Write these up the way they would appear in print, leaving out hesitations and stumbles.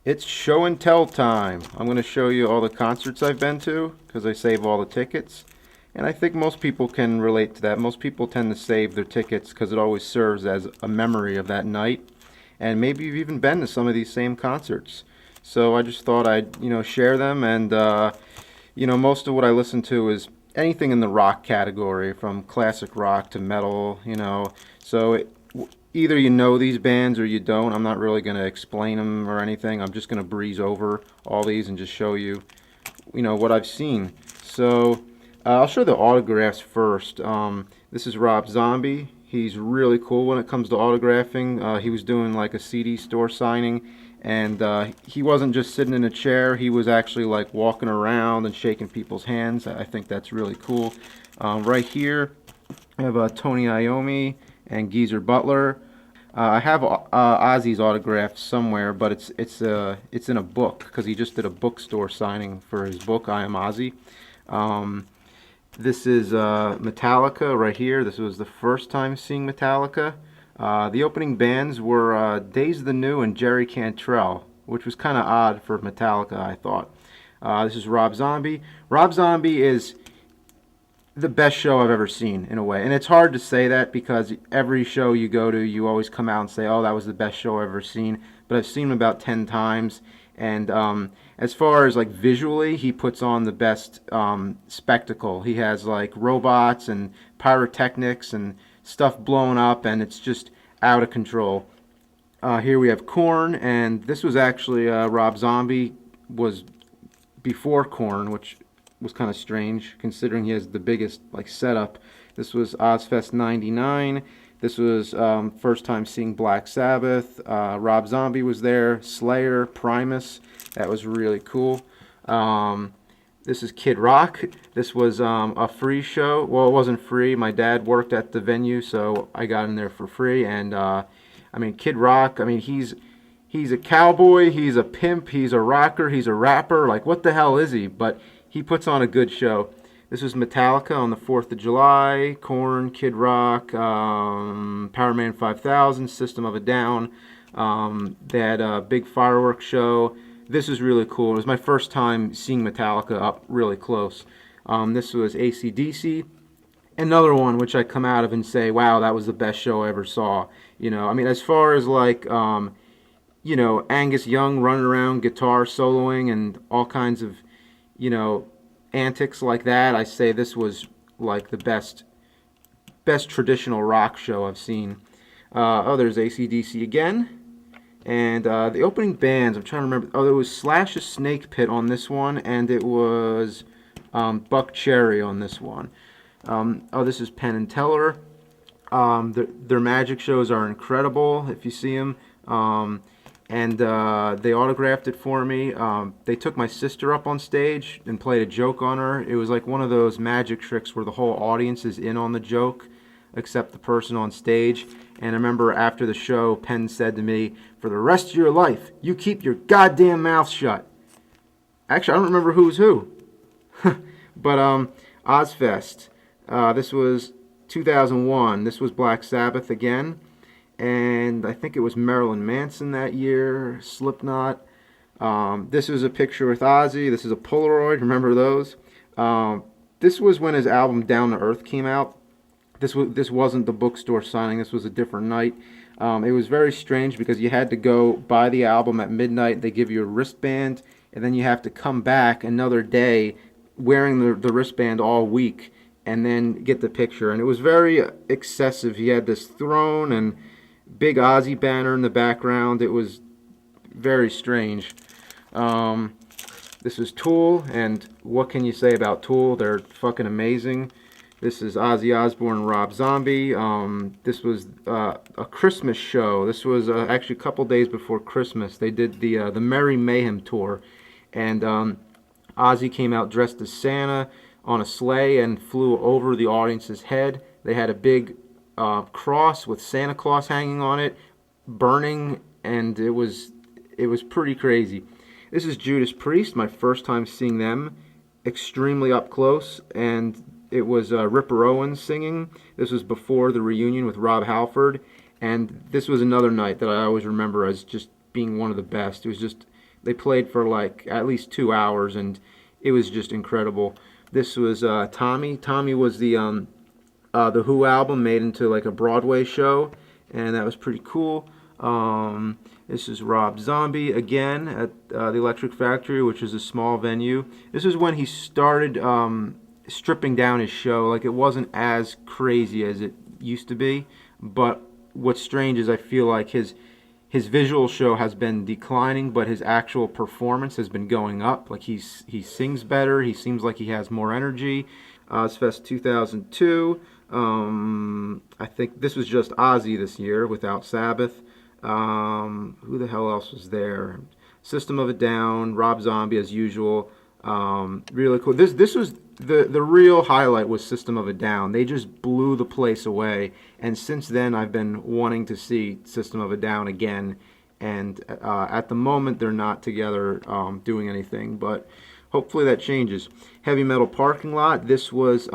It's show and tell time. I'm going to show you all the concerts I've been to because I save all the tickets. And I think most people can relate to that. Most people tend to save their tickets because it always serves as a memory of that night. And maybe you've even been to some of these same concerts. So I just thought I'd, share them. And, most of what I listen to is anything in the rock category, from classic rock to metal, So either you know these bands or you don't. I'm not really going to explain them or anything. I'm just going to breeze over all these and just show you, what I've seen. So I'll show the autographs first. This is Rob Zombie. He's really cool when it comes to autographing. He was doing like a CD store signing, and he wasn't just sitting in a chair. He was actually like walking around and shaking people's hands. I think that's really cool. Right here, I have Tony Iommi and Geezer Butler. I have Ozzy's autograph somewhere, but it's in a book because he just did a bookstore signing for his book I Am Ozzy. This is Metallica right here. This was the first time seeing Metallica. The opening bands were Days of the New and Jerry Cantrell, which was kind of odd for Metallica, I thought. This is Rob Zombie. Rob Zombie is the best show I've ever seen, in a way. And it's hard to say that because every show you go to, you always come out and say, oh, that was the best show I've ever seen. But I've seen him about 10 times. And as far as like visually, he puts on the best spectacle. He has like robots and pyrotechnics and stuff blown up, and it's just out of control. Here we have Korn, and this was actually Rob Zombie was before Korn, which was kind of strange considering he has the biggest like setup. This was Ozfest '99. This was first time seeing Black Sabbath. Rob Zombie was there. Slayer, Primus. That was really cool. This is Kid Rock. This was a free show. Well, it wasn't free. My dad worked at the venue, so I got in there for free. And Kid Rock. He's a cowboy. He's a pimp. He's a rocker. He's a rapper. Like, what the hell is he? But he puts on a good show. This was Metallica on the 4th of July, Korn, Kid Rock, Powerman 5000, System of a Down. They had a big fireworks show. This is really cool. It was my first time seeing Metallica up really close. This was AC/DC. Another one which I come out of and say, wow, that was the best show I ever saw. As far as like, Angus Young running around guitar soloing and all kinds of, antics like that, I say this was like the best traditional rock show I've seen. There's AC/DC again. And the opening bands, I'm trying to remember. Oh, there was Slash's Snake Pit on this one, and it was Buck Cherry on this one. This is Penn and Teller. Their magic shows are incredible if you see them. And they autographed it for me. They took my sister up on stage and played a joke on her. It was like one of those magic tricks where the whole audience is in on the joke, except the person on stage. And I remember after the show, Penn said to me, for the rest of your life, you keep your goddamn mouth shut. Actually, I don't remember who's who. But Ozfest. This was 2001. This was Black Sabbath again. And I think it was Marilyn Manson that year, Slipknot. This was a picture with Ozzy. This is a Polaroid. Remember those? This was when his album Down to Earth came out. This wasn't the bookstore signing. This was a different night. It was very strange because you had to go buy the album at midnight. They give you a wristband, and then you have to come back another day wearing the wristband all week and then get the picture. And it was very excessive. He had this throne and big Ozzy banner in the background. It was very strange. This is Tool, and what can you say about Tool? They're fucking amazing. This is Ozzy Osbourne and Rob Zombie. This was a Christmas show. This was actually a couple days before Christmas. They did the Merry Mayhem tour, and Ozzy came out dressed as Santa on a sleigh and flew over the audience's head. They had a big cross with Santa Claus hanging on it, burning, and it was pretty crazy. This is Judas Priest, my first time seeing them extremely up close, and it was Ripper Owens singing. This was before the reunion with Rob Halford, and this was another night that I always remember as just being one of the best. It They played for like at least 2 hours, and it was just incredible. This was Tommy. Tommy was the Who album made into like a Broadway show, and that was pretty cool. This is Rob Zombie again at the Electric Factory, which is a small venue. This is when he started stripping down his show. Like, it wasn't as crazy as it used to be, but what's strange is I feel like his visual show has been declining, but his actual performance has been going up. Like, he sings better. He seems like he has more energy. Ozfest 2002. I think this was just Ozzy this year without Sabbath. Who the hell else was there? System of a Down, Rob Zombie as usual. Really cool. This was the real highlight was System of a Down. They just blew the place away, and since then I've been wanting to see System of a Down again. And at the moment they're not together doing anything, but hopefully that changes. Heavy Metal Parking Lot. This was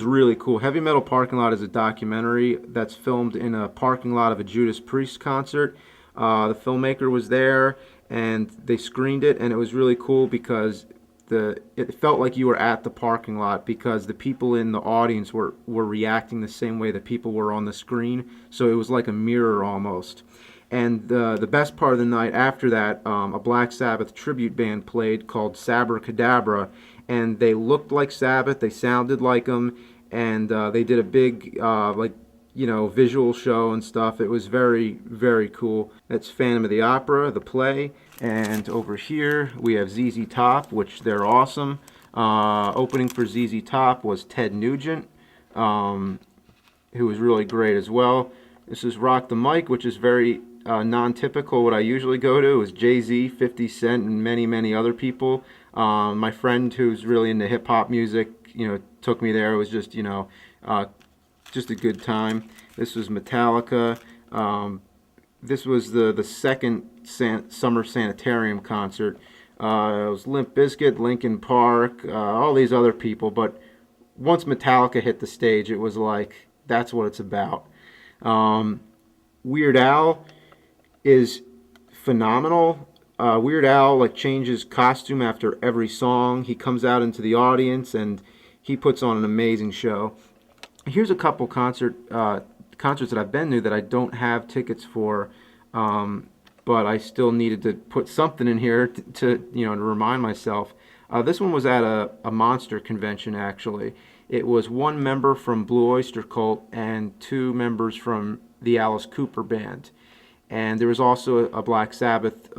really cool. Heavy Metal Parking Lot is a documentary that's filmed in a parking lot of a Judas Priest concert. The filmmaker was there, and they screened it, and it was really cool because it felt like you were at the parking lot because the people in the audience were reacting the same way that people were on the screen. So it was like a mirror almost. And the best part of the night after that, a Black Sabbath tribute band played called Sabracadabra, and they looked like Sabbath, they sounded like them, and they did a big visual show and stuff. It was very, very cool. That's Phantom of the Opera, the play, and over here we have ZZ Top, which they're awesome. Opening for ZZ Top was Ted Nugent, who was really great as well. This is Rock the Mic, which is very non-typical. What I usually go to is Jay-Z, 50 Cent, and many, many other people. My friend who's really into hip-hop music, took me there. It was just, just a good time. This was Metallica. This was the second Summer Sanitarium concert. It was Limp Bizkit, Linkin Park, all these other people. But once Metallica hit the stage, it was like, that's what it's about. Weird Al is phenomenal. Weird Al changes costume after every song. He comes out into the audience and he puts on an amazing show. Here's a couple concerts that I've been to that I don't have tickets for, but I still needed to put something in here to remind myself. This one was at a Monster convention actually. It was one member from Blue Oyster Cult and two members from the Alice Cooper Band. And there was also a Black Sabbath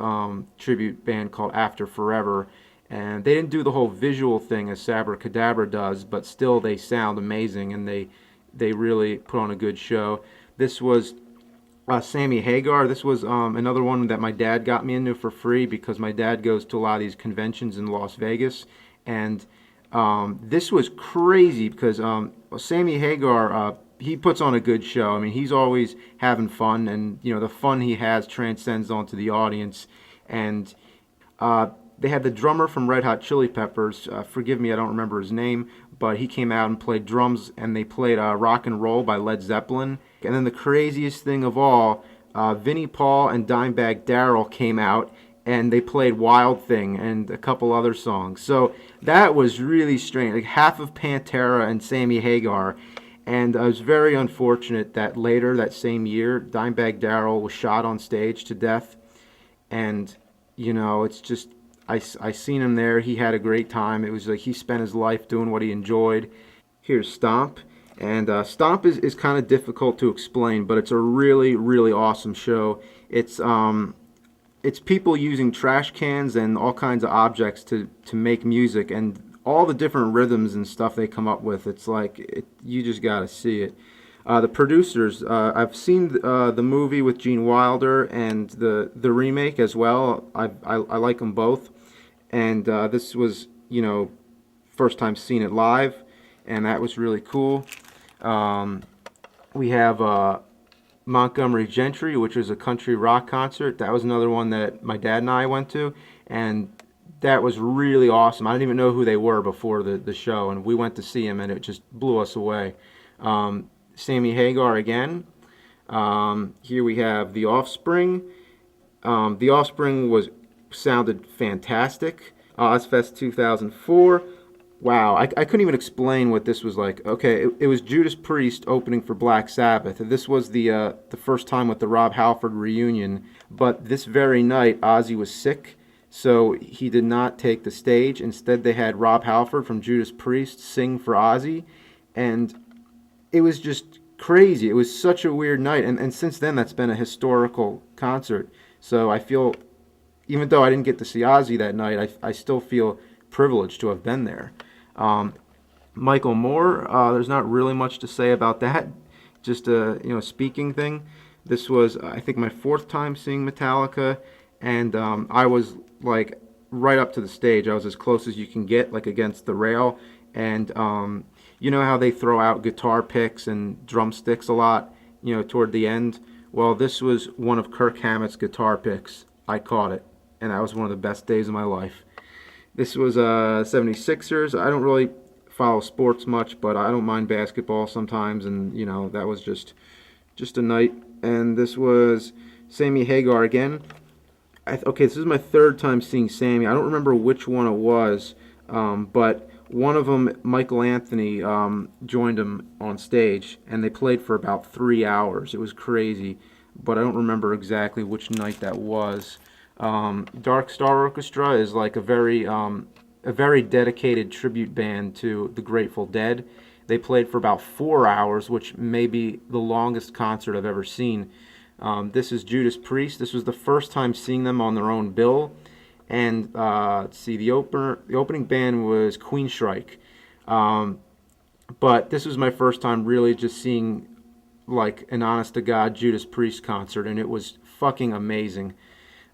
tribute band called After Forever. And they didn't do the whole visual thing as Sabracadabra does, but still they sound amazing, and they really put on a good show. This was Sammy Hagar. This was another one that my dad got me into for free because my dad goes to a lot of these conventions in Las Vegas. And this was crazy because Sammy Hagar, he puts on a good show. I mean, he's always having fun, and the fun he has transcends onto the audience. And they had the drummer from Red Hot Chili Peppers. Forgive me, I don't remember his name, but he came out and played drums, and they played Rock and Roll by Led Zeppelin. And then the craziest thing of all, Vinnie Paul and Dimebag Darrell came out, and they played Wild Thing and a couple other songs. So that was really strange, like half of Pantera and Sammy Hagar. And it was very unfortunate that later that same year, Dimebag Darrell was shot on stage to death. And, it's just, I seen him there. He had a great time. It was like he spent his life doing what he enjoyed. Here's Stomp. And Stomp is kind of difficult to explain, but it's a really, really awesome show. It's people using trash cans and all kinds of objects to make music, and all the different rhythms and stuff they come up with. It's like, you just got to see it. The producers, I've seen the movie with Gene Wilder and the remake as well. I like them both. And this was, first time seeing it live, and that was really cool. We have Montgomery Gentry, which was a country rock concert. That was another one that my dad and I went to, and that was really awesome. I didn't even know who they were before the show, and we went to see him, and it just blew us away. Sammy Hagar again. Here we have The Offspring. The Offspring was sounded fantastic. Ozfest 2004. Wow, I couldn't even explain what this was like. Okay, it was Judas Priest opening for Black Sabbath. This was the first time with the Rob Halford reunion. But this very night, Ozzy was sick, so he did not take the stage. Instead, they had Rob Halford from Judas Priest sing for Ozzy, and it was just crazy. It was such a weird night, and since then, that's been a historical concert. So I feel, even though I didn't get to see Ozzy that night, I still feel privileged to have been there. Um, Michael Moore, there's not really much to say about that. Just a speaking thing. This was I think my fourth time seeing Metallica, and I was like right up to the stage. I was as close as you can get, like against the rail. And you know how they throw out guitar picks and drumsticks a lot, toward the end. Well, this was one of Kirk Hammett's guitar picks. I caught it, and that was one of the best days of my life. This was 76ers. I don't really follow sports much, but I don't mind basketball sometimes, and that was just a night. And this was Sammy Hagar again. Okay, this is my third time seeing Sammy. I don't remember which one it was, but one of them, Michael Anthony, joined him on stage, and they played for about 3 hours. It was crazy, but I don't remember exactly which night that was. Dark Star Orchestra is like a very dedicated tribute band to the Grateful Dead. They played for about 4 hours, which may be the longest concert I've ever seen. This is Judas Priest. This was the first time seeing them on their own bill. And let's see, the opening band was Queensryche. But this was my first time really just seeing like an honest-to-God Judas Priest concert, and it was fucking amazing.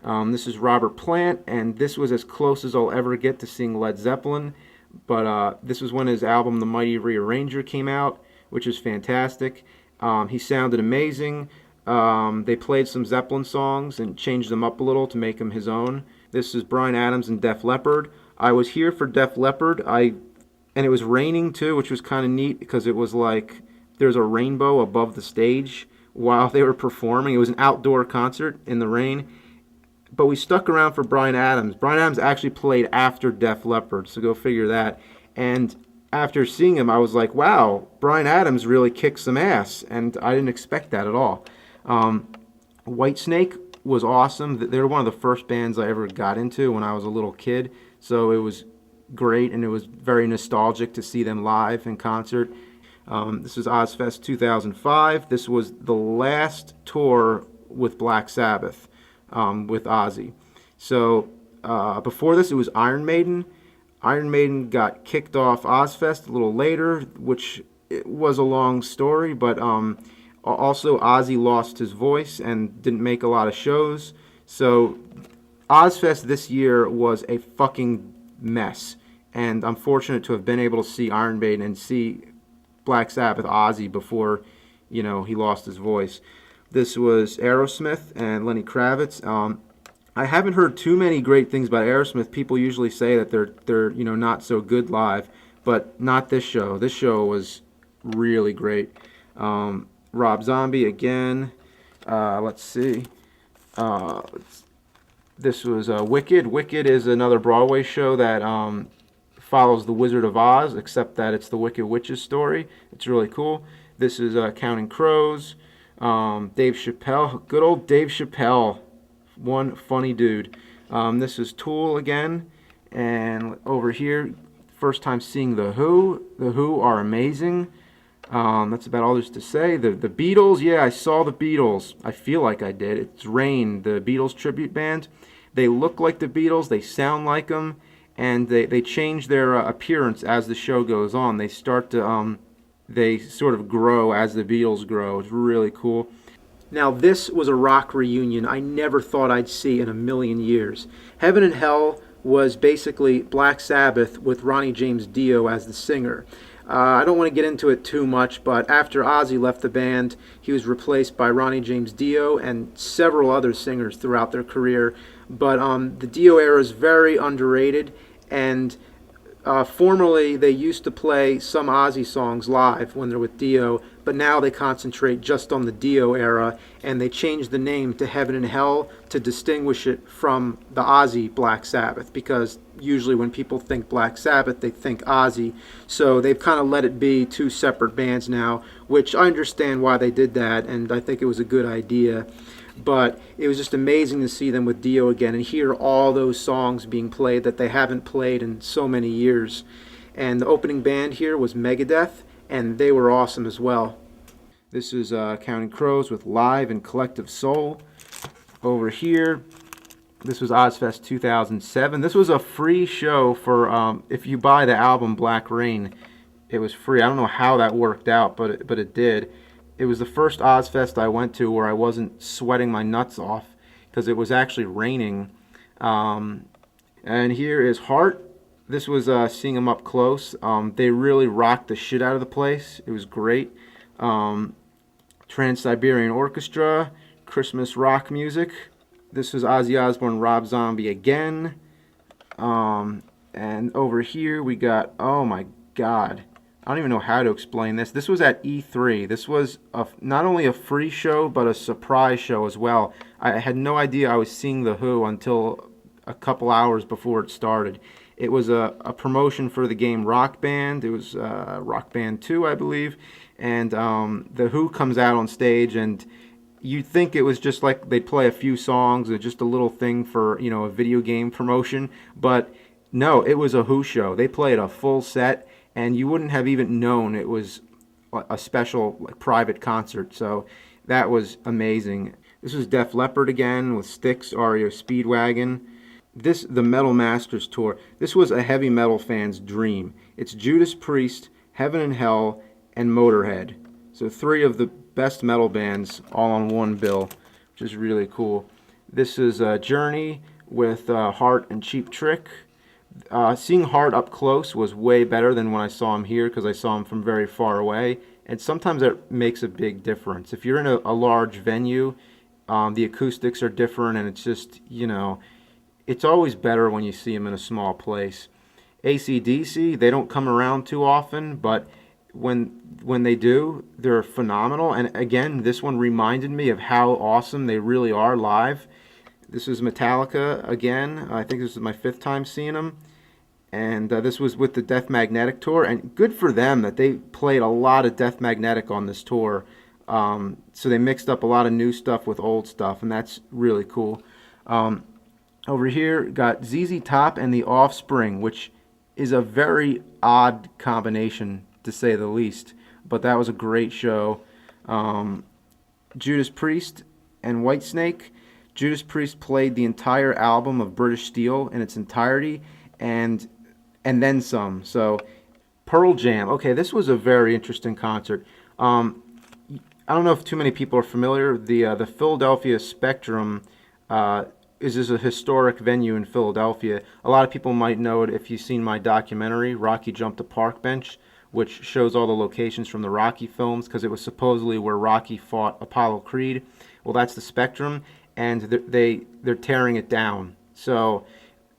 This is Robert Plant, and this was as close as I'll ever get to seeing Led Zeppelin. But this was when his album The Mighty Rearranger came out, which is fantastic. He sounded amazing. They played some Zeppelin songs and changed them up a little to make them his own. This is Bryan Adams and Def Leppard. I was here for Def Leppard. And it was raining too, which was kind of neat because it was like there's a rainbow above the stage while they were performing. It was an outdoor concert in the rain. But we stuck around for Bryan Adams. Bryan Adams actually played after Def Leppard, so go figure that. And after seeing him, I was like, wow, Bryan Adams really kicked some ass, and I didn't expect that at all. Whitesnake was awesome. They were one of the first bands I ever got into when I was a little kid, so it was great, and it was very nostalgic to see them live in concert. This was Ozfest 2005. This was the last tour with Black Sabbath. With Ozzy. So before this, it was Iron Maiden. Iron Maiden got kicked off Ozfest a little later, which it was a long story, but also Ozzy lost his voice and didn't make a lot of shows. So Ozfest this year was a fucking mess, and I'm fortunate to have been able to see Iron Maiden and see Black Sabbath Ozzy before, he lost his voice. This was Aerosmith and Lenny Kravitz. I haven't heard too many great things about Aerosmith. People usually say that they're not so good live, but not this show. This show was really great. Rob Zombie again. Let's see. This was Wicked. Wicked is another Broadway show that follows The Wizard of Oz, except that it's the Wicked Witch's story. It's really cool. This is Counting Crows. Dave Chappelle, good old Dave Chappelle, one funny dude. This is Tool again, and over here, first time seeing The Who. The Who are amazing. That's about all there's to say. The Beatles, yeah, I saw the Beatles. I feel like I did. It's Rain, the Beatles tribute band. They look like the Beatles, they sound like them, and they change their appearance as the show goes on. They start to they sort of grow as the Beatles grow. It's really cool. Now, this was a rock reunion I never thought I'd see in a million years. Heaven and Hell was basically Black Sabbath with Ronnie James Dio as the singer. I don't want to get into it too much, but after Ozzy left the band, he was replaced by Ronnie James Dio and several other singers throughout their career. But the Dio era is very underrated, and Formerly, they used to play some Ozzy songs live when they're with Dio, but now they concentrate just on the Dio era, and they changed the name to Heaven and Hell to distinguish it from the Ozzy Black Sabbath, because usually when people think Black Sabbath, they think Ozzy. So they've kind of let it be two separate bands now, which I understand why they did that, and I think it was a good idea. But it was just amazing to see them with Dio again and hear all those songs being played that they haven't played in so many years. And the opening band here was Megadeth, and they were awesome as well. This is Counting Crows with Live and Collective Soul. Over here, this was Ozfest 2007. This was a free show for, if you buy the album Black Rain, it was free. I don't know how that worked out, but it did. It was the first Ozfest I went to where I wasn't sweating my nuts off because it was actually raining. And here is Heart. This was seeing them up close. They really rocked the shit out of the place. It was great. Trans-Siberian Orchestra, Christmas rock music. This was Ozzy Osbourne, Rob Zombie again. And over here we got, oh my God, I don't even know how to explain this. This was at E3. This was not only a free show, but a surprise show as well. I had no idea I was seeing The Who until a couple hours before it started. It was a promotion for the game Rock Band. It was Rock Band 2, I believe. And The Who comes out on stage, and you'd think it was just like they'd play a few songs or just a little thing for, you know, a video game promotion. But no, it was a Who show. They played a full set, and you wouldn't have even known it was a special, like, private concert. So that was amazing. This was Def Leppard again with Styx, REO Speedwagon. The Metal Masters tour. This was a heavy metal fan's dream. It's Judas Priest, Heaven and Hell, and Motorhead. So 3 of the best metal bands all on one bill, which is really cool. This is Journey with Heart and Cheap Trick. Seeing Heart up close was way better than when I saw him here because I saw him from very far away, and sometimes that makes a big difference. If you're in a large venue, the acoustics are different, and it's just, you know, it's always better when you see them in a small place. AC/DC, they don't come around too often, but when they do, they're phenomenal. And again, this one reminded me of how awesome they really are live. This is Metallica again. I think this is my 5th time seeing them. And this was with the Death Magnetic tour. And good for them that they played a lot of Death Magnetic on this tour. So they mixed up a lot of new stuff with old stuff, and that's really cool. Over here, got ZZ Top and The Offspring, which is a very odd combination, to say the least. But that was a great show. Judas Priest and Whitesnake. Judas Priest played the entire album of British Steel in its entirety, and then some. So Pearl Jam. Okay, this was a very interesting concert. I don't know if too many people are familiar. The Philadelphia Spectrum is a historic venue in Philadelphia. A lot of people might know it if you've seen my documentary, Rocky Jumped the Park Bench, which shows all the locations from the Rocky films, because it was supposedly where Rocky fought Apollo Creed. Well, that's the Spectrum, and they're tearing it down. So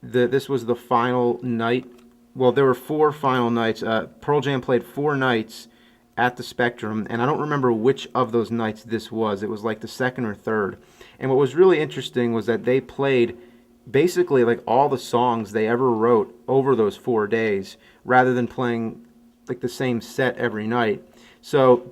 this was the final night. Well, there were 4 final nights. Pearl Jam played 4 nights at the Spectrum, and I don't remember which of those nights this was. It was like the 2nd or 3rd. And what was really interesting was that they played basically like all the songs they ever wrote over those 4 days, rather than playing like the same set every night. So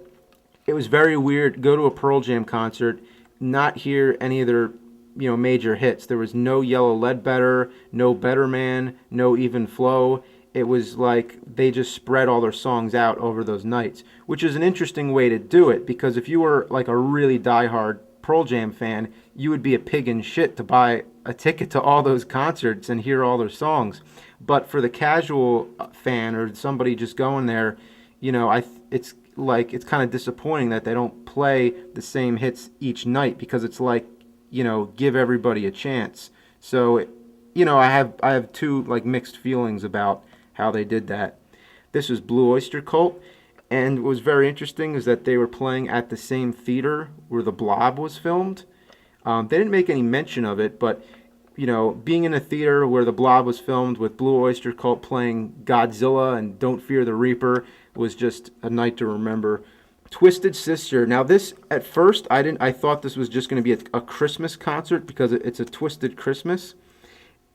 it was very weird. Go to a Pearl Jam concert, not hear any of their, you know, major hits. There was no Yellow Ledbetter, no Better Man, no Even Flow. It was like they just spread all their songs out over those nights, which is an interesting way to do it, because if you were like a really diehard Pearl Jam fan, you would be a pig in shit to buy a ticket to all those concerts and hear all their songs. But for the casual fan or somebody just going there, you know, it's kind of disappointing that they don't play the same hits each night, because it's like, you know, give everybody a chance. So, you know, I have 2 like mixed feelings about how they did that. This was Blue Oyster Cult, and what was very interesting is that they were playing at the same theater where The Blob was filmed. They didn't make any mention of it, but you know, being in a theater where The Blob was filmed with Blue Oyster Cult playing Godzilla and Don't Fear the Reaper was just a night to remember. Twisted Sister. Now this, at first, I thought this was just going to be a Christmas concert because it's a Twisted Christmas.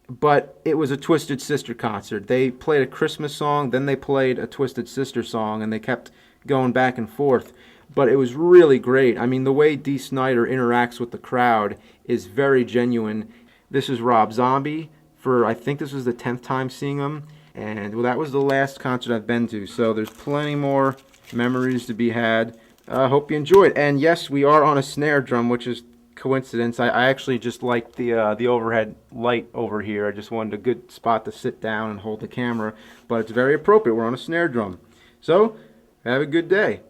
But it was a Twisted Sister concert. They played a Christmas song, then they played a Twisted Sister song, and they kept going back and forth. But it was really great. I mean, the way Dee Snider interacts with the crowd is very genuine. This is Rob Zombie for, I think this was the 10th time seeing him. And well, that was the last concert I've been to. So there's plenty more memories to be had. I hope you enjoyed. And yes, we are on a snare drum, which is coincidence. I actually just liked the overhead light over here. I just wanted a good spot to sit down and hold the camera. But it's very appropriate. We're on a snare drum. So, have a good day.